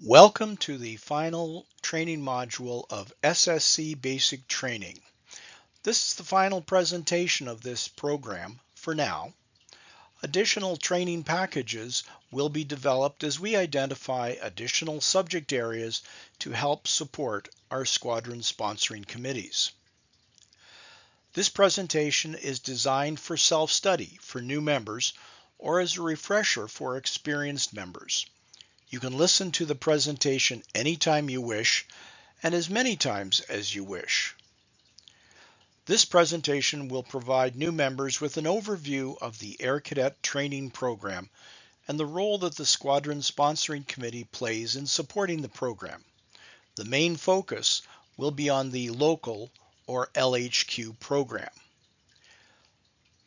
Welcome to the final training module of SSC Basic Training. This is the final presentation of this program for now. Additional training packages will be developed as we identify additional subject areas to help support our squadron sponsoring committees. This presentation is designed for self-study for new members or as a refresher for experienced members. You can listen to the presentation anytime you wish and as many times as you wish. This presentation will provide new members with an overview of the Air Cadet Training Program and the role that the Squadron Sponsoring Committee plays in supporting the program. The main focus will be on the local or LHQ program.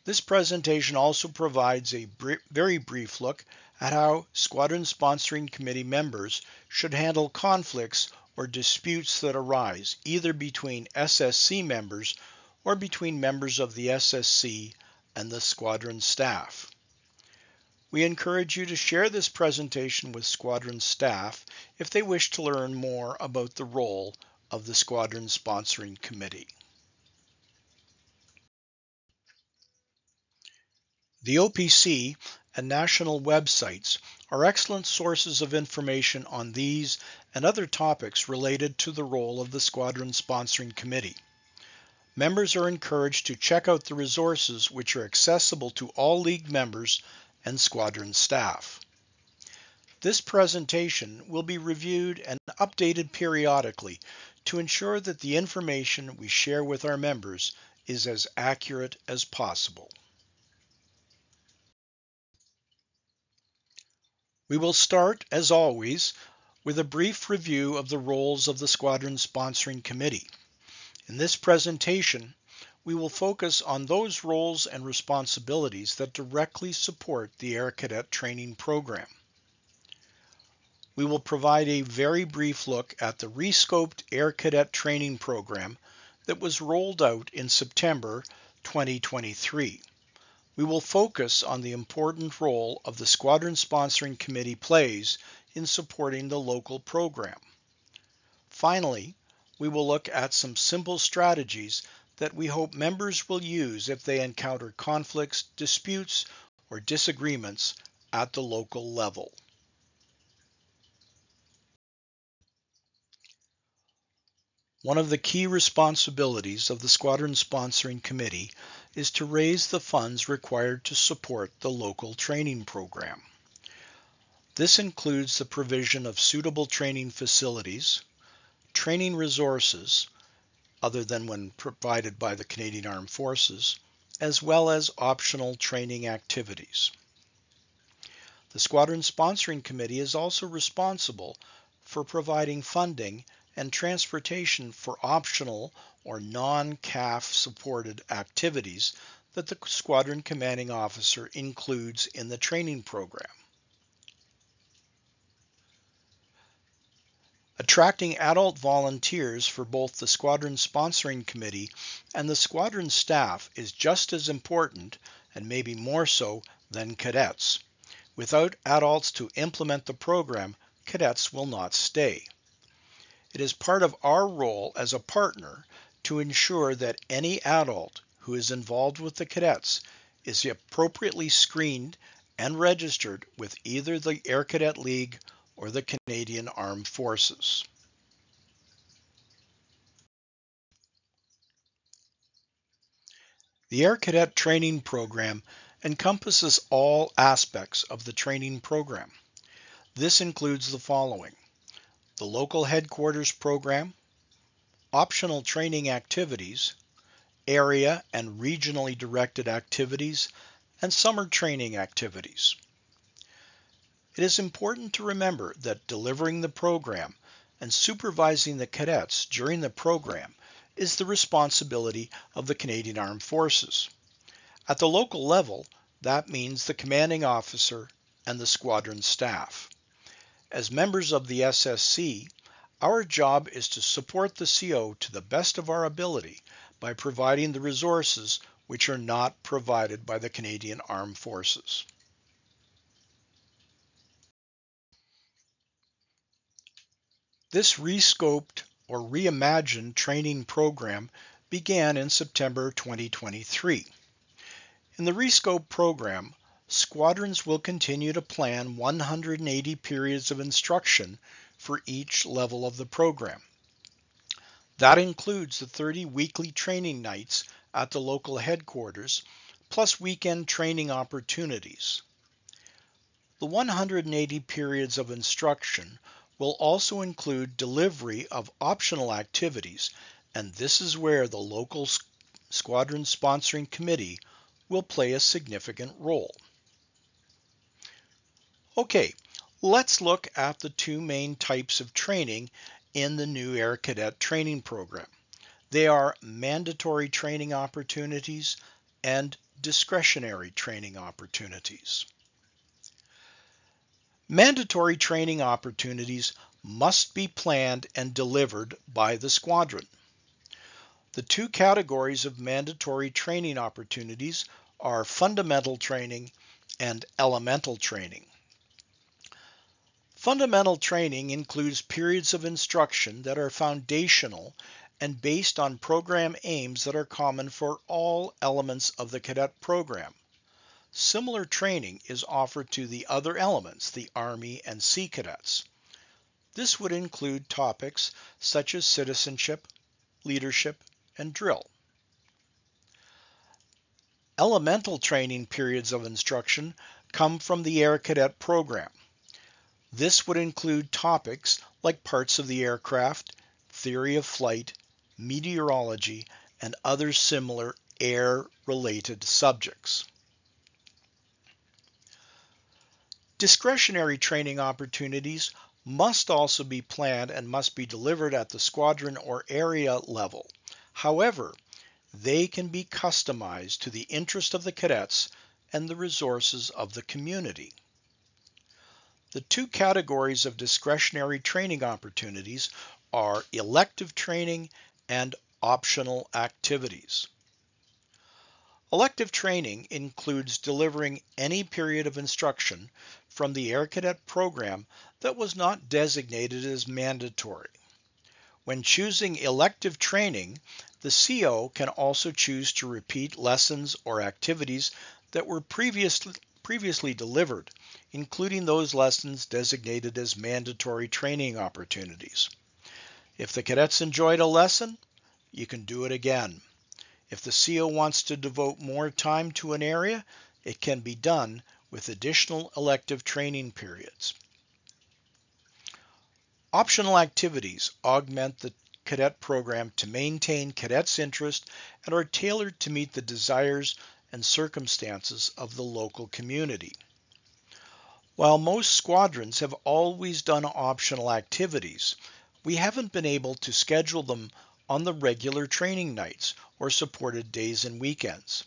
This presentation also provides a very brief look at how Squadron Sponsoring Committee members should handle conflicts or disputes that arise either between SSC members or between members of the SSC and the squadron staff. We encourage you to share this presentation with squadron staff if they wish to learn more about the role of the Squadron Sponsoring Committee. The OPC and national websites are excellent sources of information on these and other topics related to the role of the Squadron Sponsoring Committee. Members are encouraged to check out the resources which are accessible to all League members and squadron staff. This presentation will be reviewed and updated periodically to ensure that the information we share with our members is as accurate as possible. We will start, as always, with a brief review of the roles of the Squadron Sponsoring Committee. In this presentation, we will focus on those roles and responsibilities that directly support the Air Cadet Training Program. We will provide a very brief look at the rescoped Air Cadet Training Program that was rolled out in September 2023. We will focus on the important role of the Squadron Sponsoring Committee plays in supporting the local program. Finally, we will look at some simple strategies that we hope members will use if they encounter conflicts, disputes, or disagreements at the local level. One of the key responsibilities of the Squadron Sponsoring Committee is to raise the funds required to support the local training program. This includes the provision of suitable training facilities, training resources, other than when provided by the Canadian Armed Forces, as well as optional training activities. The Squadron Sponsoring Committee is also responsible for providing funding and transportation for optional or non-CAF supported activities that the Squadron Commanding Officer includes in the training program. Attracting adult volunteers for both the Squadron Sponsoring Committee and the squadron staff is just as important, and maybe more so, than cadets. Without adults to implement the program, cadets will not stay. It is part of our role as a partner to ensure that any adult who is involved with the cadets is appropriately screened and registered with either the Air Cadet League or the Canadian Armed Forces. The Air Cadet Training Program encompasses all aspects of the training program. This includes the following: the local headquarters program, optional training activities, area and regionally directed activities, and summer training activities. It is important to remember that delivering the program and supervising the cadets during the program is the responsibility of the Canadian Armed Forces. At the local level, that means the commanding officer and the squadron staff. As members of the SSC, our job is to support the CO to the best of our ability by providing the resources which are not provided by the Canadian Armed Forces. This rescoped or reimagined training program began in September 2023. In the rescope program, squadrons will continue to plan 180 periods of instruction for each level of the program. That includes the 30 weekly training nights at the local headquarters, plus weekend training opportunities. The 180 periods of instruction will also include delivery of optional activities, and this is where the local squadron sponsoring committee will play a significant role. Okay, let's look at the two main types of training in the new Air Cadet training program. They are mandatory training opportunities and discretionary training opportunities. Mandatory training opportunities must be planned and delivered by the squadron. The two categories of mandatory training opportunities are fundamental training and elemental training. Fundamental training includes periods of instruction that are foundational and based on program aims that are common for all elements of the cadet program. Similar training is offered to the other elements, the Army and Sea Cadets. This would include topics such as citizenship, leadership, and drill. Elemental training periods of instruction come from the Air Cadet program. This would include topics like parts of the aircraft, theory of flight, meteorology, and other similar air-related subjects. Discretionary training opportunities must also be planned and must be delivered at the squadron or area level. However, they can be customized to the interest of the cadets and the resources of the community. The two categories of discretionary training opportunities are elective training and optional activities. Elective training includes delivering any period of instruction from the Air Cadet program that was not designated as mandatory. When choosing elective training, the CO can also choose to repeat lessons or activities that were previously delivered, including those lessons designated as mandatory training opportunities. If the cadets enjoyed a lesson, you can do it again. If the CO wants to devote more time to an area, it can be done with additional elective training periods. Optional activities augment the cadet program to maintain cadets' interest and are tailored to meet the desires and circumstances of the local community. While most squadrons have always done optional activities, we haven't been able to schedule them on the regular training nights or supported days and weekends.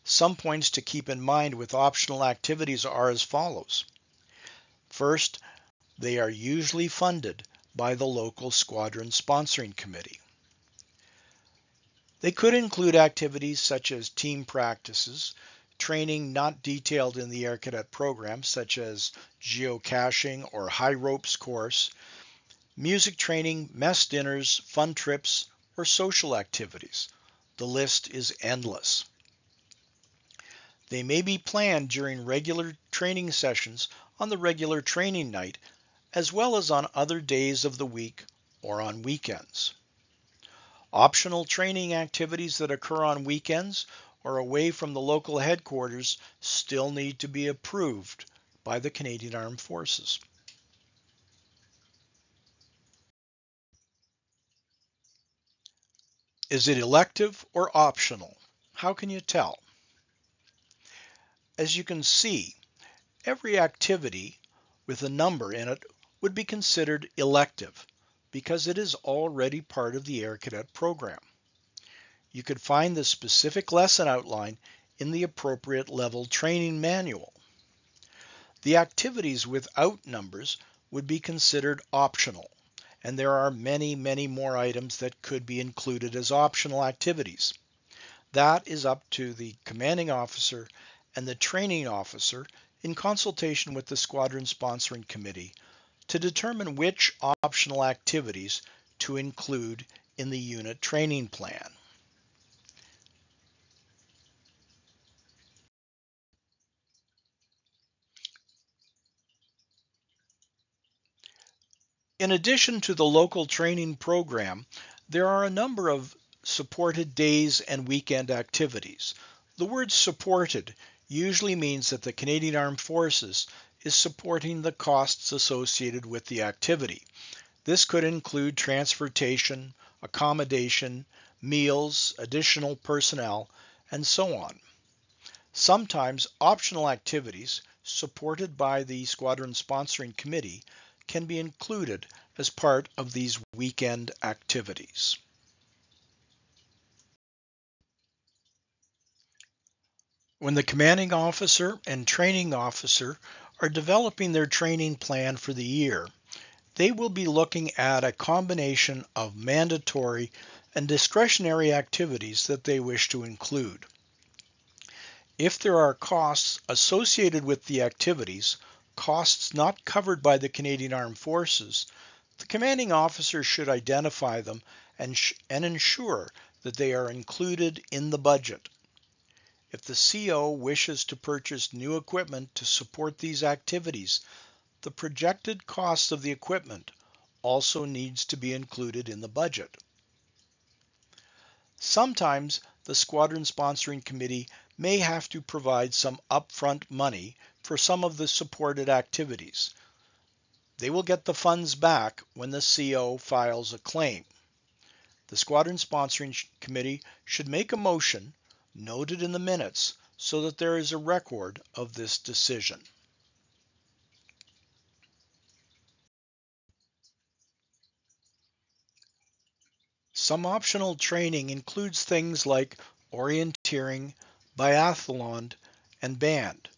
Some points to keep in mind with optional activities are as follows. First, they are usually funded by the local squadron sponsoring committee. They could include activities such as team practices, training not detailed in the Air Cadet program such as geocaching or high ropes course, music training, mess dinners, fun trips, or social activities. The list is endless. They may be planned during regular training sessions on the regular training night, as well as on other days of the week or on weekends. Optional training activities that occur on weekends or away from the local headquarters still need to be approved by the Canadian Armed Forces. Is it elective or optional? How can you tell? As you can see, every activity with a number in it would be considered elective because it is already part of the Air Cadet program. You could find the specific lesson outline in the appropriate level training manual. The activities without numbers would be considered optional, and there are many more items that could be included as optional activities. That is up to the commanding officer and the training officer in consultation with the squadron sponsoring committee to determine which optional activities to include in the unit training plan. In addition to the local training program, there are a number of supported days and weekend activities. The word supported usually means that the Canadian Armed Forces is supporting the costs associated with the activity. This could include transportation, accommodation, meals, additional personnel, and so on. Sometimes optional activities supported by the Squadron Sponsoring Committee can be included as part of these weekend activities. When the commanding officer and training officer are developing their training plan for the year, they will be looking at a combination of mandatory and discretionary activities that they wish to include. If there are costs associated with the activities, costs not covered by the Canadian Armed Forces, the commanding officer should identify them and ensure that they are included in the budget. If the CO wishes to purchase new equipment to support these activities, the projected cost of the equipment also needs to be included in the budget. Sometimes the Squadron Sponsoring Committee may have to provide some upfront money for some of the supported activities. They will get the funds back when the CO files a claim. The Squadron Sponsoring Committee should make a motion, noted in the minutes, so that there is a record of this decision. Some optional training includes things like orienteering, biathlon, and band.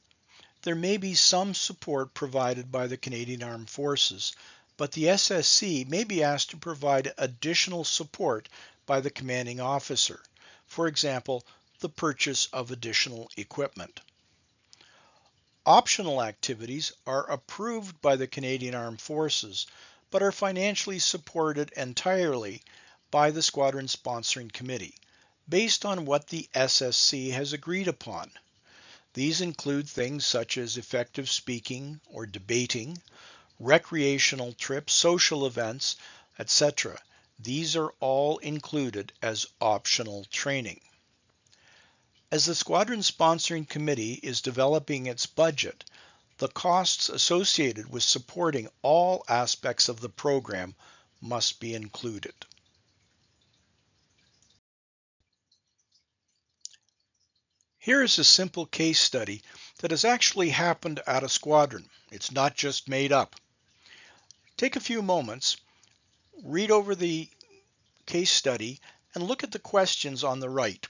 There may be some support provided by the Canadian Armed Forces, but the SSC may be asked to provide additional support by the commanding officer. For example, the purchase of additional equipment. Optional activities are approved by the Canadian Armed Forces, but are financially supported entirely by the Squadron Sponsoring Committee, based on what the SSC has agreed upon. These include things such as effective speaking or debating, recreational trips, social events, etc. These are all included as optional training. As the Squadron Sponsoring Committee is developing its budget, the costs associated with supporting all aspects of the program must be included. Here is a simple case study that has actually happened at a squadron. It's not just made up. Take a few moments, read over the case study, and look at the questions on the right.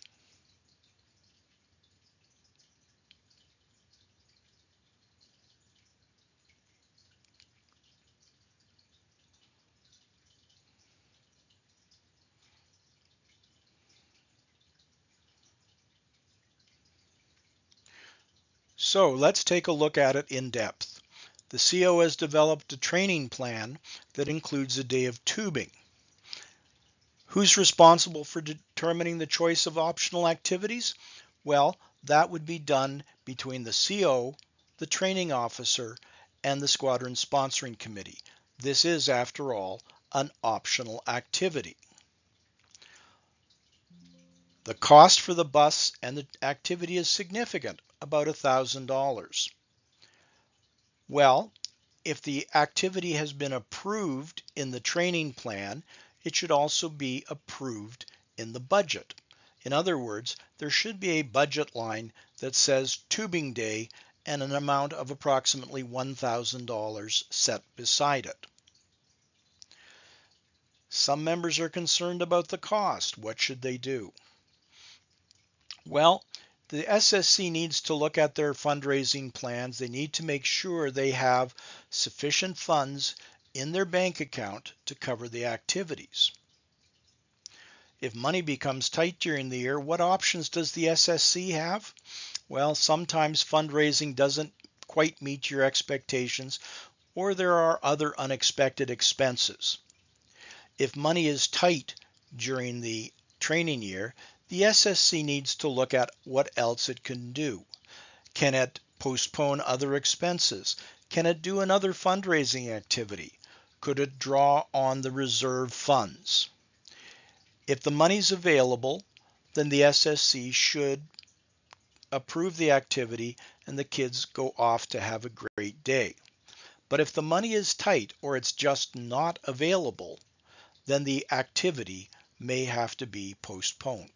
So let's take a look at it in depth. The CO has developed a training plan that includes a day of tubing. Who's responsible for determining the choice of optional activities? Well, that would be done between the CO, the training officer, and the Squadron Sponsoring Committee. This is, after all, an optional activity. The cost for the bus and the activity is significant, about $1,000. Well, if the activity has been approved in the training plan, it should also be approved in the budget. In other words, there should be a budget line that says tubing day and an amount of approximately $1,000 set beside it. Some members are concerned about the cost. What should they do? Well, the SSC needs to look at their fundraising plans. They need to make sure they have sufficient funds in their bank account to cover the activities. If money becomes tight during the year, what options does the SSC have? Well, sometimes fundraising doesn't quite meet your expectations. or there are other unexpected expenses. If money is tight during the training year, the SSC needs to look at what else it can do. Can it postpone other expenses? Can it do another fundraising activity? Could it draw on the reserve funds? If the money's available, then the SSC should approve the activity and the kids go off to have a great day. But if the money is tight or it's just not available, then the activity may have to be postponed.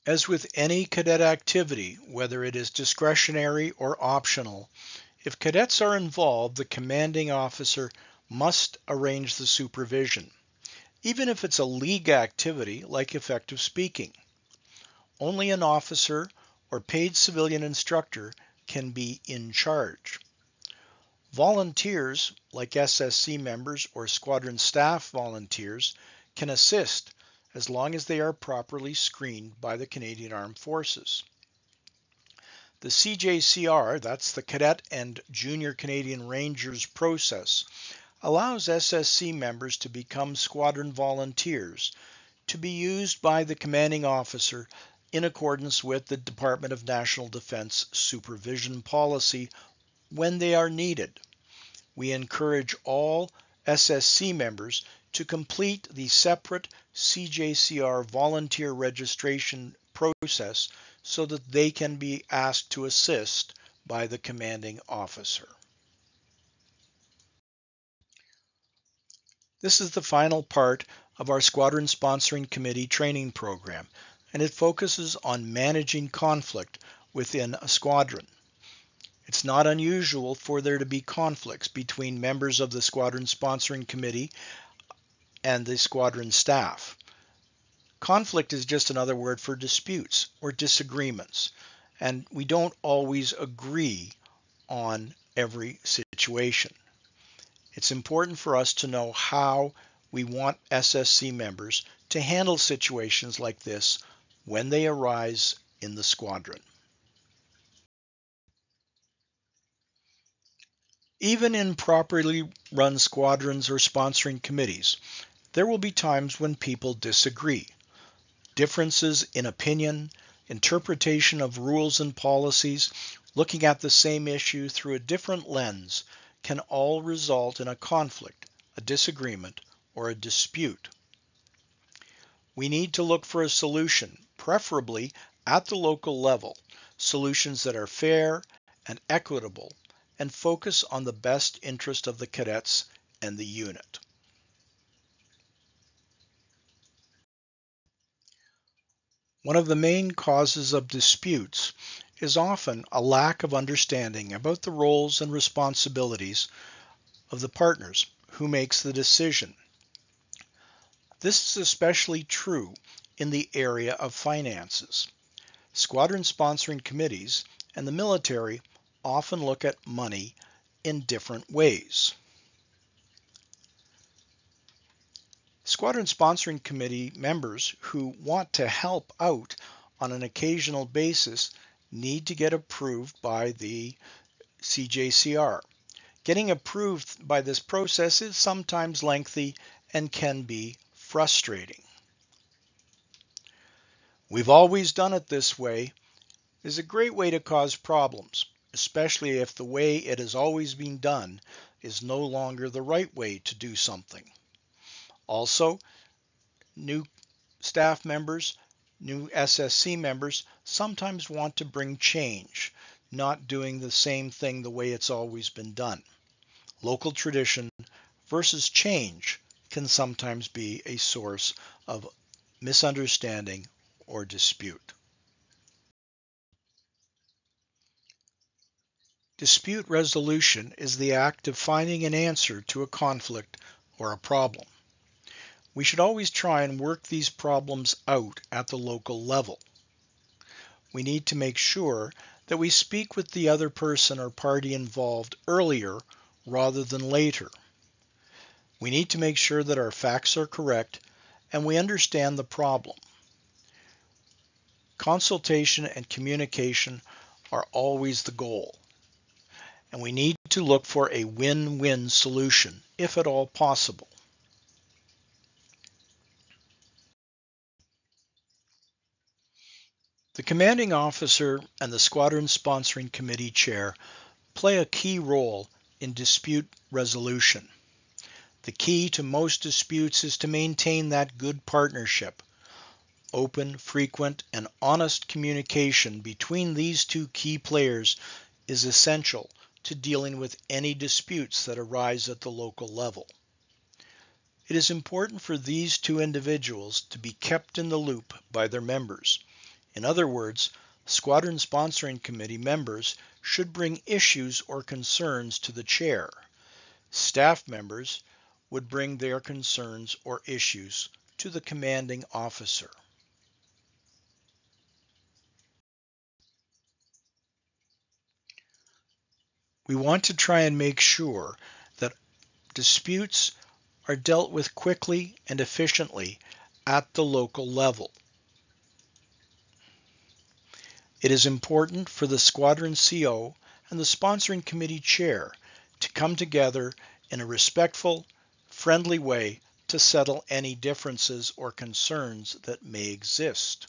As with any cadet activity, whether it is discretionary or optional, if cadets are involved, the commanding officer must arrange the supervision, even if it's a league activity like effective speaking. Only an officer or paid civilian instructor can be in charge. Volunteers, like SSC members or squadron staff volunteers, can assist as long as they are properly screened by the Canadian Armed Forces. The CJCR, that's the Cadet and Junior Canadian Rangers process, allows SSC members to become squadron volunteers to be used by the commanding officer in accordance with the Department of National Defense supervision policy when they are needed. We encourage all SSC members to complete the separate CJCR volunteer registration process so that they can be asked to assist by the commanding officer. This is the final part of our Squadron Sponsoring Committee training program, and it focuses on managing conflict within a squadron. It's not unusual for there to be conflicts between members of the Squadron Sponsoring Committee and the squadron staff. Conflict is just another word for disputes or disagreements, and we don't always agree on every situation. It's important for us to know how we want SSC members to handle situations like this when they arise in the squadron. Even in properly run squadrons or sponsoring committees, there will be times when people disagree. Differences in opinion, interpretation of rules and policies, looking at the same issue through a different lens can all result in a conflict, a disagreement, or a dispute. We need to look for a solution, preferably at the local level, solutions that are fair and equitable, and focus on the best interest of the cadets and the unit. One of the main causes of disputes is often a lack of understanding about the roles and responsibilities of the partners who makes the decision. This is especially true in the area of finances. Squadron sponsoring committees and the military often look at money in different ways. Squadron sponsoring committee members who want to help out on an occasional basis need to get approved by the CJCR. Getting approved by this process is sometimes lengthy and can be frustrating. "We've always done it this way" is a great way to cause problems, especially if the way it has always been done is no longer the right way to do something. Also, new staff members, new SSC members sometimes want to bring change, not doing the same thing the way it's always been done. Local tradition versus change can sometimes be a source of misunderstanding or dispute. Dispute resolution is the act of finding an answer to a conflict or a problem. We should always try and work these problems out at the local level. We need to make sure that we speak with the other person or party involved earlier rather than later. We need to make sure that our facts are correct and we understand the problem. Consultation and communication are always the goal, and we need to look for a win-win solution, if at all possible. The commanding officer and the squadron sponsoring committee chair play a key role in dispute resolution. The key to most disputes is to maintain that good partnership. Open, frequent, and honest communication between these two key players is essential to dealing with any disputes that arise at the local level. It is important for these two individuals to be kept in the loop by their members. In other words, squadron sponsoring committee members should bring issues or concerns to the chair. Staff members would bring their concerns or issues to the commanding officer. We want to try and make sure that disputes are dealt with quickly and efficiently at the local level. It is important for the squadron CO and the sponsoring committee chair to come together in a respectful, friendly way to settle any differences or concerns that may exist.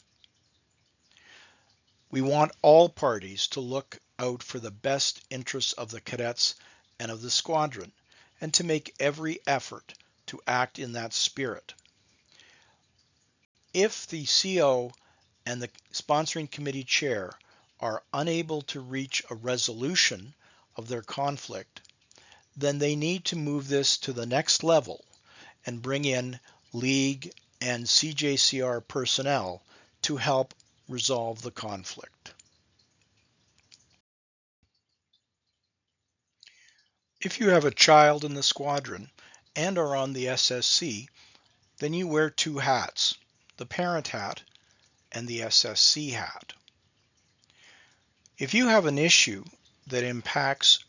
We want all parties to look out for the best interests of the cadets and of the squadron, and to make every effort to act in that spirit. If the CO and the sponsoring committee chair are unable to reach a resolution of their conflict, then they need to move this to the next level and bring in League and CJCR personnel to help resolve the conflict. If you have a child in the squadron and are on the SSC, then you wear two hats, the parent hat and the SSC hat. If you have an issue that impacts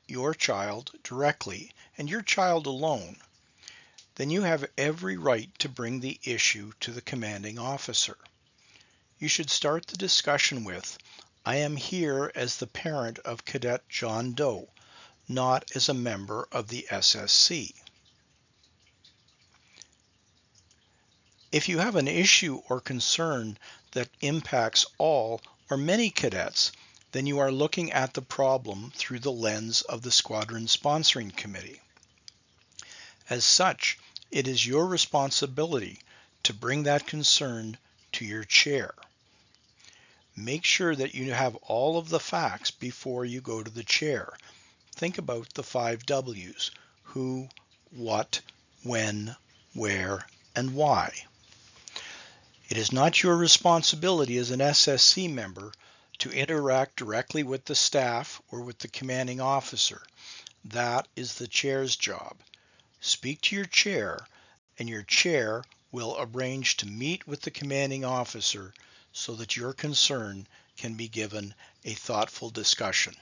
your child directly and your child alone, then you have every right to bring the issue to the commanding officer. You should start the discussion with, "I am here as the parent of Cadet John Doe, not as a member of the SSC." If you have an issue or concern that impacts all or many cadets, then you are looking at the problem through the lens of the squadron sponsoring committee. As such, it is your responsibility to bring that concern to your chair. Make sure that you have all of the facts before you go to the chair. Think about the 5 W's: who, what, when, where, and why. It is not your responsibility as an SSC member to interact directly with the staff or with the commanding officer. That is the chair's job. Speak to your chair, and your chair will arrange to meet with the commanding officer so that your concern can be given a thoughtful discussion.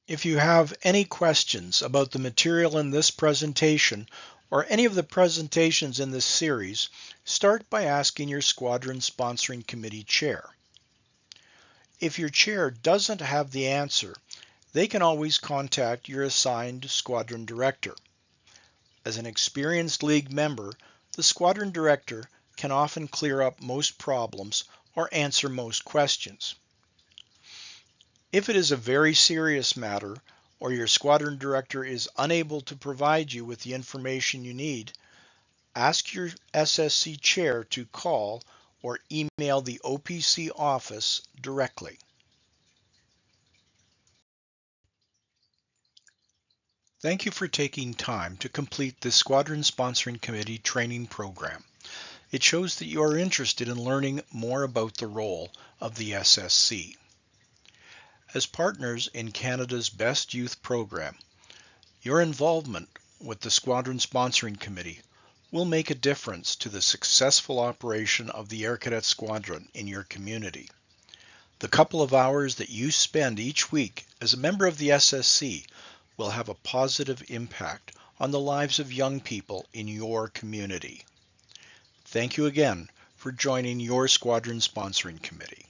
If you have any questions about the material in this presentation or any of the presentations in this series, start by asking your squadron sponsoring committee chair. If your chair doesn't have the answer, they can always contact your assigned squadron director. As an experienced League member, the squadron director can often clear up most problems or answer most questions. If it is a very serious matter, or your squadron director is unable to provide you with the information you need, ask your SSC chair to call or email the OPC office directly. Thank you for taking time to complete this Squadron Sponsoring Committee training program. It shows that you are interested in learning more about the role of the SSC. As partners in Canada's Best Youth Program, your involvement with the Squadron Sponsoring Committee will make a difference to the successful operation of the Air Cadet Squadron in your community. The couple of hours that you spend each week as a member of the SSC will have a positive impact on the lives of young people in your community. Thank you again for joining your Squadron Sponsoring Committee.